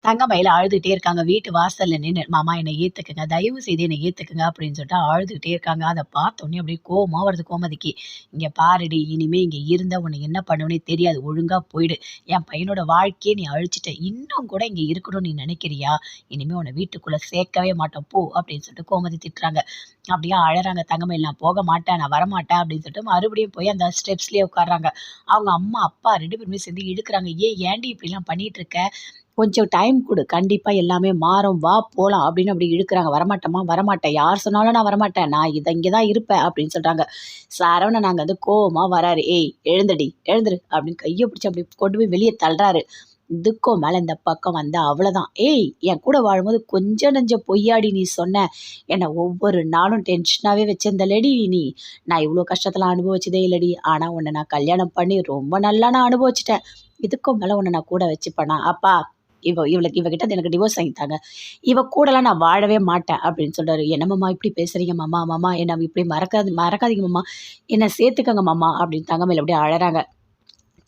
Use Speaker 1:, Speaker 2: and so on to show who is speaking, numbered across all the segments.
Speaker 1: தங்கமயில அழுதுகிட்டே இருக்காங்க. வீட்டு வாசல்ல நின்னு, "மாமா என்ன ஏத்துக்கங்க. தயவு செய்து என்ன ஏத்துக்கங்க" அப்படின்னு சொல்லிட்டு அழுதுகிட்டே இருக்காங்க. அத பார்த்தோனே அப்படியே கோவமா வருது கோமதிக்கு. "இங்க பாருடி, இனிமே இங்க இருந்தா உன்ன என்ன பண்ணுவேன்னே தெரியாது. ஒழுங்கா போயிடு. என் பையனோட வாழ்க்கைய நீ அழிச்சுட்ட. இன்னும் கூட இங்க இருக்கணும்னு நீ நினைக்கிறியா? இனிமே உன்ன வீட்டுக்குள்ள சேர்க்கவே மாட்டோம் போ" அப்படின்னு சொல்லிட்டு கோமதி திட்டுறாங்க. அப்படியே அழறாங்க தங்கமயில். "நான் போக மாட்டேன், நான் வரமாட்டேன்" அப்படின்னு சொல்லிட்டு மறுபடியும் போய் அந்த ஸ்டெப்ஸ்லயே உட்கார்றாங்க. அவங்க அம்மா, அப்பா 2 பேருமே சேர்ந்து இழுக்குறாங்க. ஏன்டி இப்படிலாம் பண்ணிட்டு இருக்க? கொஞ்சம் டைம் குடு. கண்டிப்பா எல்லாமே மாறும். வா போலாம் அப்படின்னு அப்படி இழுக்குறாங்க. வரமாட்டேம்மா, வரமாட்டேன். யார் சொன்னாலும் நான் வரமாட்டேன். நான் இங்க தான் இருப்பேன் அப்படின்னு சொல்றாங்க. சரவணன் அங்க வந்து கோவமா வராரு. "ஏய் எழுந்துடி, எழுந்துரு" அப்படின்னு கைய பிடிச்சு அப்படி கொண்டு போய் வெளிய தள்ளுறாரு. இதுக்கும் மேல இந்த பக்கம் வந்தா அவ்வளோதான். "ஏய் என் கூட வாழும்போது கொஞ்சம் நெஞ்ச பொய்யாடி நீ சொன்ன? என்ன ஒவ்வொரு நாளும் டென்ஷனாவே வச்சிருந்தலடி நீ. நான் இவ்ளோ கஷ்டத்தலாம் அனுபவிச்சதே இல்லடி. ஆனா உன்ன நான் கல்யாணம் பண்ணி ரொம்ப நல்லா நான் அனுபவிச்சுட்டேன். இதுக்கும் மேல உன்ன நான் கூட வச்சுப்பனா? அப்பா இவகிட்ட எனக்கு டிவோர்ஸ் வாங்கி தாங்க. இவ கூடலாம் நான் வாழவே மாட்டேன்" அப்படின்னு சொல்றாரு. "என்ன மாமா இப்படி பேசுறீங்க மாமா? மாமா என்ன இப்படி மறக்காதீங்க மாமா. என்ன சேர்த்துக்கங்க மாமா" அப்படின்னு தங்கமயில் அப்படியே அழறாங்க.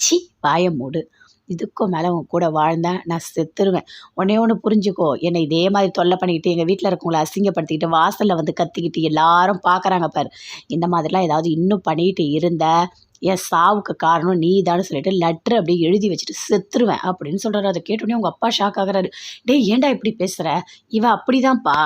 Speaker 1: "ச்சீ வாய மூடு. இதுக்கும் மேல உன் கூட வாழ்ந்தா நான் செத்துருவேன். ஒண்ணே ஒண்ணு புரிஞ்சுக்கோ. என்ன இதே மாரி தொல்ல பண்ணிக்கிட்டு, எங்க வீட்ல இருக்கவங்கள அசிங்கப்படுத்திக்கிட்டு, வாசல்ல வந்து கத்திக்கிட்டு எல்லாரும் பார்க்குறாங்க பாரு. இந்த மாதிரிலாம் ஏதாவது இன்னும் பண்ணிட்டு இருந்த, என் சாவுக்கு காரணம் நீதான்னு சொல்லிட்டு லெட்டர் அப்படியே எழுதி வச்சுட்டு செத்துருவேன்" அப்படின்னு சொல்றாரு. அத கேட்டோனே உங்க அப்பா ஷாக் ஆகுறாரு. "டேய் ஏன்டா இப்படி பேசுற? இவ அப்படிதான்ப்பா."